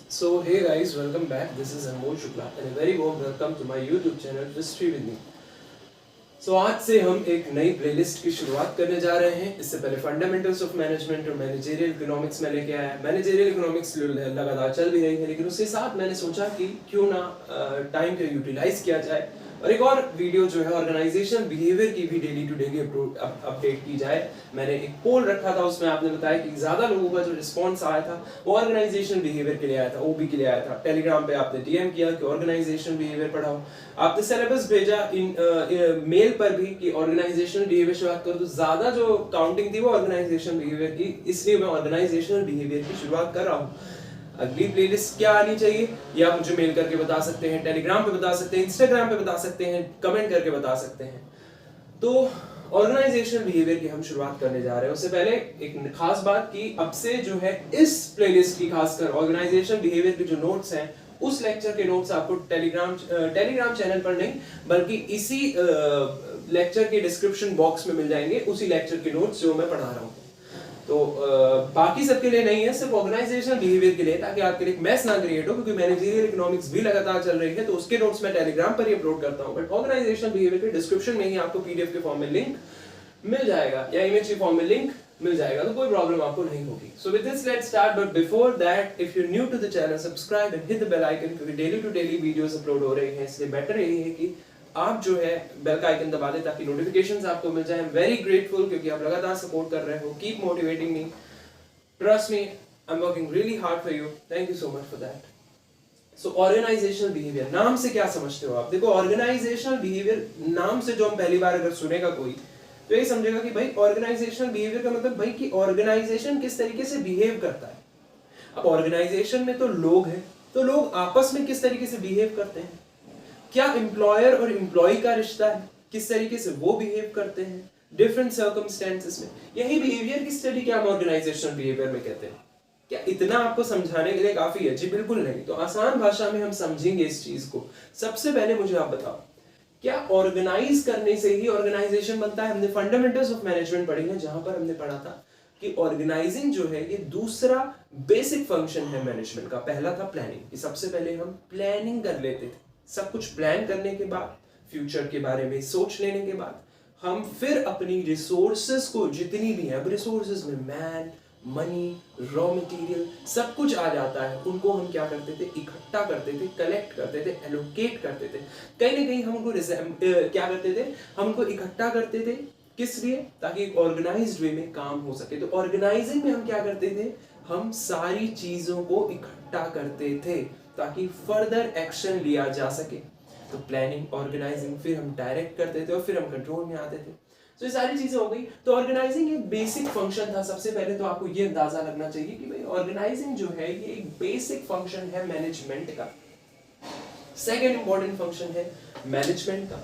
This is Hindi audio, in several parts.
So hey guys, welcome back. This is Anmol Shukla and a very warm welcome to my YouTube channel History with me. So आज से हम एक नई प्लेलिस्ट की शुरुआत करने जा रहे हैं। इससे पहले फंडामेंटल्स ऑफ मैनेजमेंट और मैनेजरियल इकोनॉमिक्स में लेके आया। मैनेजरियल इकोनॉमिक्स लगातार चल भी रही है, लेकिन उसके साथ मैंने सोचा कि क्यों ना टाइम को यूटिलाइज किया जाए और एक और वीडियो जो है ऑर्गेनाइजेशनल बिहेवियर की भी डेली टू डेली अपडेट की जाए। मैंने एक पोल रखा था, उसमें आपने बताया कि ज्यादा लोगों का जो रिस्पॉन्स आया था वो ऑर्गेनाइजेशनल बिहेवियर के लिए आया था, ओबी के लिए आया था। टेलीग्राम पे आपने डीएम किया कि ऑर्गेनाइजेशनल बिहेवियर पढ़ाओ। आपने सिलेबस भेजा इन मेल पर भी कि ऑर्गेनाइजेशनल बिहेवियर से बात करो, तो ज्यादा जो काउंटिंग थी वो ऑर्गेनाइजेशनल बिहेवियर की, इसलिए मैं ऑर्गेनाइजेशनल बिहेवियर की शुरुआत कर रहा हूँ। अगली प्लेलिस्ट क्या आनी चाहिए ये आप मुझे मेल करके बता सकते हैं, टेलीग्राम पे बता सकते हैं, इंस्टाग्राम पे बता सकते हैं, कमेंट करके बता सकते हैं। तो ऑर्गेनाइजेशनल बिहेवियर की हम शुरुआत करने जा रहे हैं। उससे पहले एक खास बात कि अब से जो है इस प्लेलिस्ट की खासकर ऑर्गेनाइजेशनल बिहेवियर के जो नोट्स हैं, उस लेक्चर के नोट्स आपको टेलीग्राम चैनल पर नहीं बल्कि इसी लेक्चर के डिस्क्रिप्शन बॉक्स में मिल जाएंगे, उसी लेक्चर के नोट्स जो मैं पढ़ा रहा हूँ। तो बाकी सबके लिए नहीं है, सिर्फ ऑर्गेनाइजेशनल बिहेवियर के लिए, ताकि आपके लिए एक मैस ना क्रिएट हो, क्योंकि मैनेजरियल इकोनॉमिक्स भी लगातार चल रही है तो उसके नोट्स मैं टेलीग्राम पर ही अपलोड करता हूं। बट ऑर्गेनाइजेशनल बिहेवियर के डिस्क्रिप्शन में ही आपको पीडीएफ के फॉर्म में लिंक मिल जाएगा या इमेज के फॉर्म में लिंक मिल जाएगा, तो कोई प्रॉब्लम आपको नहीं होगी। So with this let's start, but before that if you new to the channel subscribe and hit the bell icon, क्योंकि daily to daily videos upload हो रही हैं, इसलिए बेटर यही है कि आप जो है बेल का आइकन दबा दें ताकि नोटिफिकेशंस आपको मिल जाएं। वेरी ग्रेटफुल क्योंकि आप लगातार सपोर्ट कर रहे हो। Keep motivating me, trust me, I'm working really hard for you. Thank you so much for that. So organizational behavior, नाम से क्या समझते हो आप? देखो organizational behavior नाम से जो हम पहली बार अगर सुनेगा कोई तो ये समझेगा कि भाई organizational behavior का मतलब भाई कि organization किस तरीके से behave करता है। अब organization में तो लोग हैं, तो लोग आपस में किस तरीके से behave करते हैं, क्या एम्प्लॉयर और एम्प्लॉय का रिश्ता है, किस तरीके से वो बिहेव करते हैं डिफरेंट सर्कमस्टेंसेस में, यही बिहेवियर की स्टडी क्या हम ऑर्गेनाइजेशनल बिहेवियर में कहते हैं। क्या इतना आपको समझाने के लिए काफी है? जी बिल्कुल नहीं। तो आसान भाषा में हम समझेंगे इस चीज को। सबसे पहले मुझे आप बताओ, क्या ऑर्गेनाइज करने से ही ऑर्गेनाइजेशन बनता है? हमने फंडामेंटल्स ऑफ मैनेजमेंट पढ़ी है, जहां पर हमने पढ़ा था कि ऑर्गेनाइजिंग जो है ये दूसरा बेसिक फंक्शन है मैनेजमेंट का। पहला था प्लानिंग, कि सबसे पहले हम प्लानिंग कर लेते थे, सब कुछ प्लान करने के बाद, फ्यूचर के बारे में सोच लेने के बाद, हम फिर अपनी रिसोर्सेज को जितनी भी है, अब रिसोर्सेज में मैन, मनी, रॉ मटेरियल सब कुछ आ जाता है, उनको हम क्या करते थे? इकट्ठा करते थे, कलेक्ट करते थे, एलोकेट करते थे। कहीं ना कहीं हम उनको क्या करते थे? हम उनको इकट्ठा करते थे, किस लिए? ताकि एक ऑर्गेनाइज्ड वे में काम हो सके। तो ऑर्गेनाइजिंग में हम क्या करते थे? हम सारी चीजों को इकट्ठा करते थे ताकि फर्दर एक्शन लिया जा सके। तो प्लानिंग, ऑर्गेनाइजिंग, फिर हम डायरेक्ट करते थे और फिर हम कंट्रोल में आते थे। तो ये सारी चीजें हो गई। तो ऑर्गेनाइजिंग एक बेसिक फंक्शन था। सबसे पहले तो आपको ये अंदाजा लगना चाहिए कि भाई ऑर्गेनाइजिंग जो है ये एक बेसिक फंक्शन है मैनेजमेंट का। सेकेंड इंपॉर्टेंट फंक्शन है मैनेजमेंट का,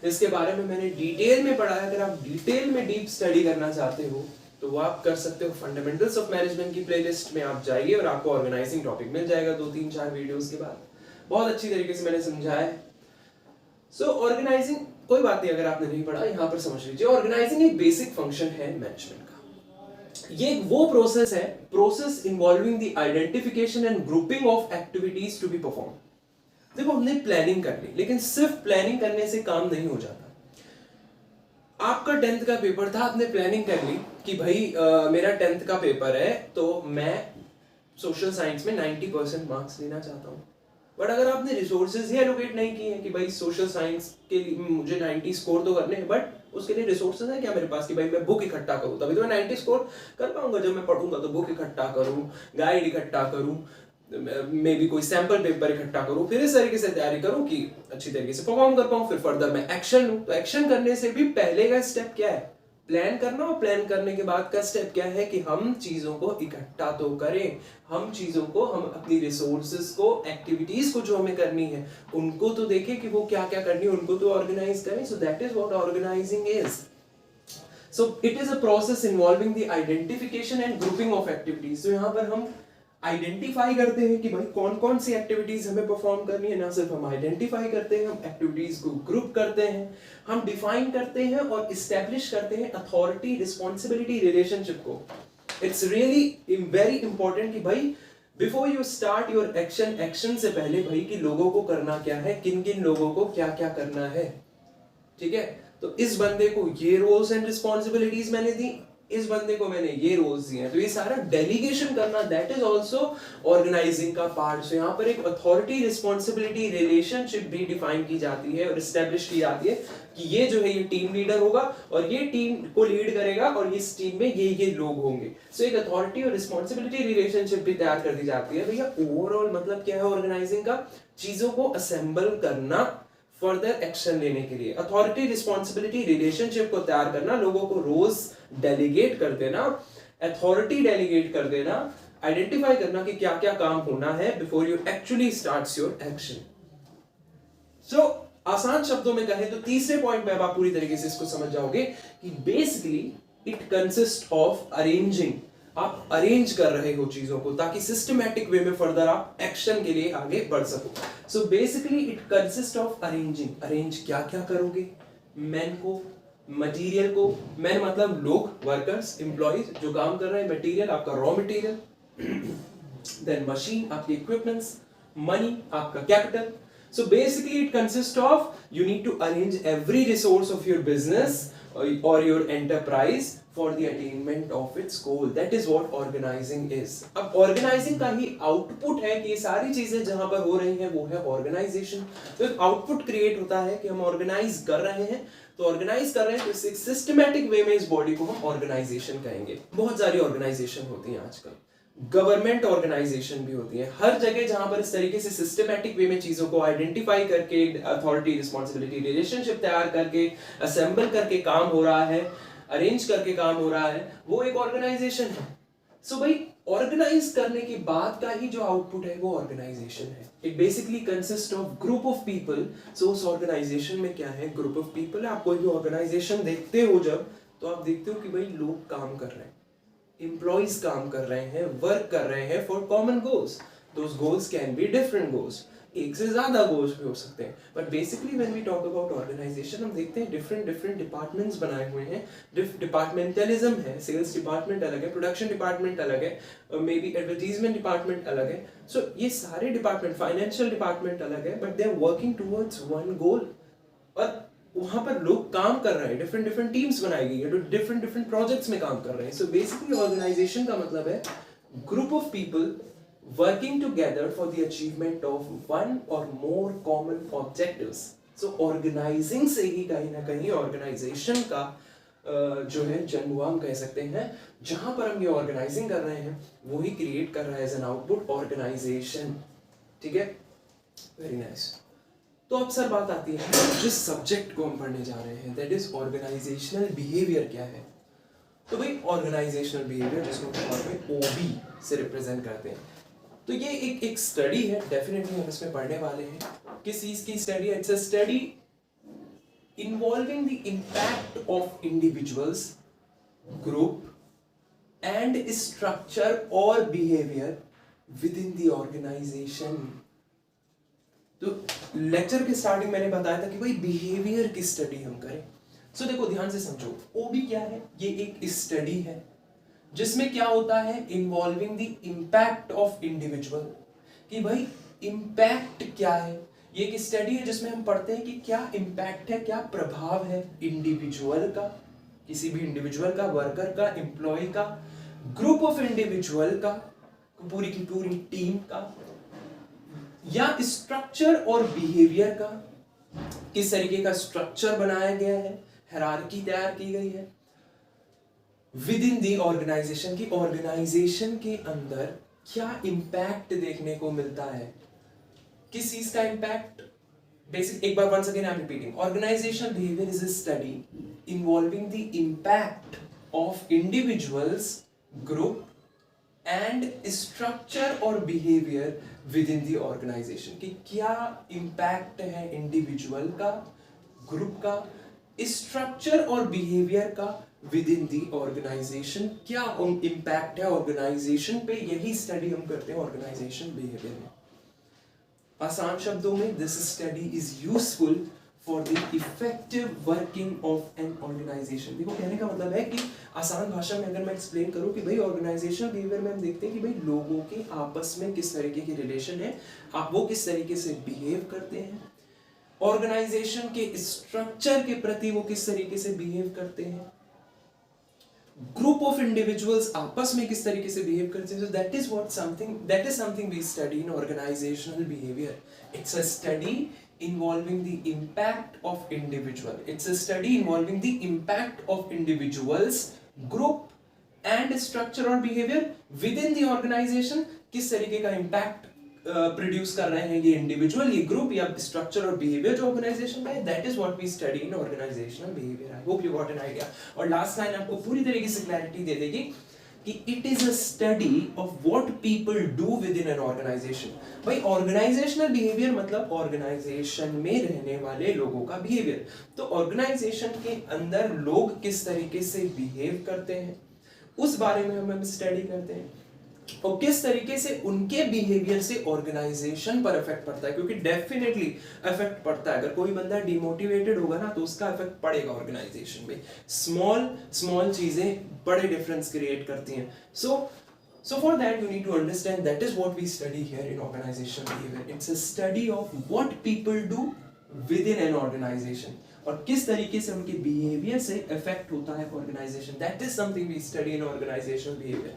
इसके बारे में मैंने डिटेल में पढ़ा है। अगर आप डिटेल में डीप स्टडी करना चाहते हो तो वो आप कर सकते हो। फंडामेंटल्स ऑफ मैनेजमेंट की प्लेलिस्ट में आप जाइए और आपको ऑर्गेनाइजिंग टॉपिक मिल जाएगा 2-3-4 वीडियोस के बाद। बहुत अच्छी तरीके से मैंने समझाया है। सो ऑर्गेनाइजिंग, कोई बात नहीं अगर आपने नहीं पढ़ा, यहां पर समझ लीजिए। ऑर्गेनाइजिंग एक बेसिक फंक्शन है मैनेजमेंट का। ये वो प्रोसेस है, process involving the identification and grouping of activities to be perform. देखो हमने प्लानिंग कर ली, लेकिन सिर्फ प्लानिंग करने से काम नहीं हो जाता। आपका 10th का पेपर था, आपने प्लानिंग कर ली कि भाई मेरा 10th का पेपर है तो मैं सोशल साइंस में 90% मार्क्स लेना चाहता हूँ। बट अगर आपने रिसोर्सेज ही एलोकेट नहीं किए हैं कि भाई सोशल साइंस के लिए मुझे 90 स्कोर तो करने हैं, बट उसके लिए रिसोर्सेज है क्या मेरे पास कि भाई मैं बुक इकट्ठा करूँ, तभी तो मैं 90 स्कोर कर पाऊंगा। जब मैं पढ़ूंगा तो बुक इकट्ठा करूँ, गाइड इकट्ठा करूँ, मे बी कोई सैंपल पेपर इकट्ठा करूं, फिर इस तरीके से तैयारी करूं कि अच्छी तरीके से परफॉर्म कर पाऊं, फिर फर्दर मैं एक्शन लूं। तो एक्शन करने से भी पहले का स्टेप क्या है? प्लान करना। और प्लान करने के बाद का स्टेप क्या है कि हम चीजों को इकट्ठा तो करें, हम चीजों को, हम अपनी रिसोर्सेज को, एक्टिविटीज को जो हमें करनी है उनको तो देखें कि वो क्या क्या करनी है, उनको तो ऑर्गेनाइज करें। So that is what organising is. So it is a process involving the identification and grouping of activities. तो यहाँ पर हम आइडेंटिफाई करते हैं कि भाई कौन कौन सी एक्टिविटीज हमें परफॉर्म करनी है। ना सिर्फ हम आइडेंटिफाई करते हैं, हम एक्टिविटीज को ग्रुप करते हैं, हम डिफाइन करते हैं और इस्टेब्लिश करते हैं अथॉरिटी रिस्पॉन्सिबिलिटी रिलेशनशिप को। इट्स रियली वेरी इंपॉर्टेंट कि भाई before you start your action, action से पहले भाई कि लोगों को करना क्या है, किन किन लोगों को क्या क्या करना है, ठीक है। तो इस बंदे को ये रोल्स एंड रिस्पॉन्सिबिलिटीज मैंने दी, इस बंदे को मैंने ये रोल्स दिए हैं, तो ये सारा डेलीगेशन करना दैट इज आल्सो ऑर्गेनाइजिंग का पार्ट। सो यहाँ पर एक अथॉरिटी रिस्पॉन्सिबिलिटी रिलेशनशिप भी डिफाइन की जाती है और एस्टेब्लिश की जाती है कि ये जो है ये टीम लीडर होगा और ये टीम को लीड करेगा और इस टीम में ये लोग होंगे। सो एक अथॉरिटी और रिस्पॉन्सिबिलिटी रिलेशनशिप भी तैयार कर दी जाती है। भैया ओवरऑल मतलब क्या है ऑर्गेनाइजिंग का, चीजों को असेंबल करना फर्दर एक्शन लेने के लिए, अथॉरिटी रिस्पॉन्सिबिलिटी रिलेशनशिप को तैयार करना, लोगों को रोल्स डेलीगेट कर देना, अथॉरिटी डेलीगेट कर देना, आइडेंटिफाई करना कि क्या क्या काम होना है before you actually starts your action. So आसान शब्दों में कहें तो तीसरे पॉइंट में अब आप पूरी तरीके से इसको समझ जाओगे कि basically it consist of arranging, आप अरेंज कर रहे हो चीजों को ताकि सिस्टमैटिक वे में फर्दर आप एक्शन के लिए आगे बढ़ सको। So basically it consist of arranging, arrange क्या क्या करोगे, मैन को, मटेरियल को, मैन मतलब लोग, वर्कर्स, एम्प्लॉइज जो काम कर रहे हैं, मटेरियल आपका रॉ मटेरियल, देन मशीन आपके इक्विपमेंट्स, मनी आपका capital. So basically it consists of you need to arrange every resource of your business or your enterprise for the attainment of its goal. That is what organizing is. अब organizing का ही output है कि ये सारी चीजें जहां पर हो रही हैं वो है organization। तो एक output create होता है कि हम organize कर रहे हैं, तो organize कर रहे हैं तो एक systematic way में इस body को हम organization कहेंगे। बहुत सारी organization होती हैं आजकल, गवर्नमेंट ऑर्गेनाइजेशन भी होती है, हर जगह जहां पर इस तरीके से सिस्टमैटिक वे में चीजों को आइडेंटिफाई करके, अथॉरिटी रिस्पॉन्सिबिलिटी रिलेशनशिप तैयार करके, असेंबल करके काम हो रहा है, अरेंज करके काम हो रहा है, वो एक ऑर्गेनाइजेशन है। सो भाई ऑर्गेनाइज करने के बाद का ही जो आउटपुट है वो ऑर्गेनाइजेशन है। It basically consist of group of people. So उस ऑर्गेनाइजेशन में क्या है, ग्रुप ऑफ पीपल है। आप कोई भी ऑर्गेनाइजेशन देखते हो जब, तो आप देखते हो कि भाई लोग काम कर रहे हैं, एम्प्लॉइज काम कर रहे हैं, वर्क कर रहे हैं for common goals. Those goals can be different goals, एक से ज्यादा गोल्स भी हो सकते हैं, but basically when we talk about organisation हम देखते हैं डिफरेंट डिफरेंट डिपार्टमेंट्स बनाए हुए हैं, डिपार्टमेंटलिज्म है, सेल्स डिपार्टमेंट अलग है, प्रोडक्शन डिपार्टमेंट अलग है, मे बी एडवर्टीजमेंट डिपार्टमेंट अलग है। सो ये सारे डिपार्टमेंट, फाइनेंशियल डिपार्टमेंट अलग है, but they are working towards one goal. और वहां पर लोग काम कर रहे हैं, डिफरेंट डिफरेंट टीम्स बनाई गई है, तो डिफरेंट डिफरेंट प्रोजेक्ट्स में काम कर रहे हैं। सो बेसिकली ऑर्गेनाइजेशन का मतलब है group of people working together for the achievement of one और मोर कॉमन ऑब्जेक्टिव्स। सो ऑर्गेनाइजिंग से ही कहीं ना कहीं ऑर्गेनाइजेशन का जो है जन्म हुआ हम कह सकते हैं। जहां पर हम ये ऑर्गेनाइजिंग कर रहे हैं वो ही क्रिएट कर रहा है एज एन आउटपुट ऑर्गेनाइजेशन। ठीक है, वेरी नाइस। तो अब सर बात आती है जिस सब्जेक्ट को हम पढ़ने जा रहे हैं, दैट इज ऑर्गेनाइजेशनल बिहेवियर क्या है। तो भाई ऑर्गेनाइजेशनल बिहेवियर जिसको हम ओबी से रिप्रेजेंट करते हैं, तो ये एक स्टडी है, डेफिनेटली हम इसमें पढ़ने वाले हैं। किस चीज की स्टडी है? It's a study involving the impact of individuals, group and structure और behaviour within the organisation. तो लेक्चर के स्टार्टिंग मैंने बताया था कि भाई बिहेवियर की स्टडी हम करें। सो देखो ध्यान से समझो, ओबी क्या है? ये एक स्टडी है जिसमें क्या होता है, involving the impact of individual, कि भाई इम्पैक्ट क्या है। ये एक स्टडी है जिसमें हम पढ़ते हैं कि क्या इम्पैक्ट है, क्या प्रभाव है इंडिविजुअल का, किसी भी इंडिविजुअल का, वर्कर का, एम्प्लॉय का, ग्रुप ऑफ इंडिविजुअल का, पूरी की पूरी टीम का, या स्ट्रक्चर और बिहेवियर का। किस तरीके का स्ट्रक्चर बनाया गया है, हायरार्की तैयार की गई है विद इन दी ऑर्गेनाइजेशन, की ऑर्गेनाइजेशन के अंदर क्या इंपैक्ट देखने को मिलता है, किस चीज का इंपैक्ट। बेसिक एक बार once again I am repeating, organisational behaviour is a study involving the impact of individuals, group and structure और behaviour within the organisation, कि क्या इंपैक्ट है इंडिविजुअल का, ग्रुप का, स्ट्रक्चर और बिहेवियर का विद इन दी ऑर्गेनाइजेशन। क्या इंपैक्ट है ऑर्गेनाइजेशन पे, यही स्टडी हम करते हैं ऑर्गेनाइजेशन बिहेवियर में। आसान शब्दों में, this study is useful for the effective working of an organisation. देखो कहने का मतलब है कि आसान भाषा में अगर मैं एक्सप्लेन करूं कि भाई ऑर्गेनाइजेशनल बिहेवियर में हम देखते हैं कि भाई लोगों के आपस में किस तरीके की रिलेशन है, आप वो किस तरीके से बिहेव करते हैं, ऑर्गेनाइजेशन के स्ट्रक्चर के प्रति वो किस तरीके से बिहेव करते हैं, ग्रुप ऑफ इंडिविजुअल्स आपस में किस तरीके से बिहेव करते हैं। That is something we study in organisational behaviour. It's a study involving the impact of individual. It's a study involving the impact of individuals, group and structure or behavior within the organization। किस तरीके का impact प्रोड्यूस कर रहे हैं ये इंडिविजुअल, ये ग्रुप या स्ट्रक्चर और बिहेवियर जो ऑर्गेनाइजेशन का है। That is what we study in organisational behaviour. I hope you got an idea. और लास्ट लाइन आपको पूरी तरीके से क्लैरिटी दे देगी कि it is a study of what people do within an organisation. भाई ऑर्गेनाइजेशनल बिहेवियर मतलब ऑर्गेनाइजेशन में रहने वाले लोगों का बिहेवियर। तो ऑर्गेनाइजेशन के अंदर लोग किस तरीके से बिहेव करते हैं उस बारे में हम स्टडी करते हैं, और किस तरीके से उनके बिहेवियर से ऑर्गेनाइजेशन पर इफेक्ट पड़ता है, क्योंकि डेफिनेटली इफेक्ट पड़ता है। अगर कोई बंदा डिमोटिवेटेड होगा ना तो उसका इफेक्ट पड़ेगा ऑर्गेनाइजेशन में। स्मॉल चीजें बड़े डिफरेंस क्रिएट करती हैं। So for that you need to understand that is what we study here in organizational behavior. It's a study of what people do within an organization और किस तरीके से उनके बिहेवियर से इफेक्ट होता है organisation. That is something we study in organizational behavior.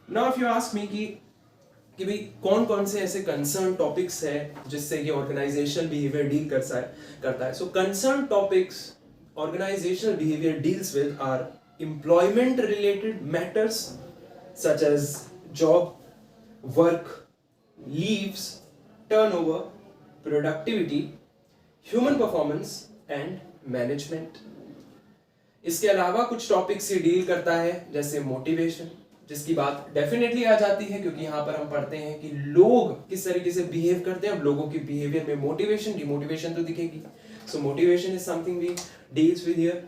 Now if you ask me कि भाई कौन कौन से ऐसे कंसर्न टॉपिक्स है जिससे ये ऑर्गेनाइजेशनल बिहेवियर डील करता है। So concern topics organisational behaviour deals with are employment related matters such as job, work, leaves, turnover, productivity, human performance and management। इसके अलावा कुछ टॉपिक्स से डील करता है जैसे मोटिवेशन, जिसकी बात डेफिनेटली आ जाती है क्योंकि यहाँ पर हम पढ़ते हैं कि लोग किस तरीके से बिहेव करते हैं। अब लोगों के बिहेवियर में मोटिवेशन डिमोटिवेशन तो दिखेगी। So motivation is something we deals with here.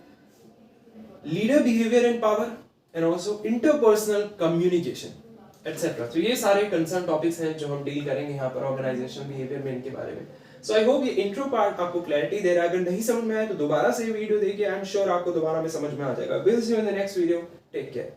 Leader behaviour and power and also interpersonal communication etc. तो ये सारे कंसर्न टॉपिक्स हैं जो हम डील करेंगे यहाँ पर ऑर्गेनाइजेशनल बिहेवियर में इनके बारे में। सो आई होप ये इंट्रो पार्ट आपको क्लैरिटी दे रहा है। अगर नहीं समझ में आए तो दोबारा से ये वीडियो देखिए, आई एम श्योर आपको दोबारा में समझ में आ जाएगा। Will see you in the next video. Take care.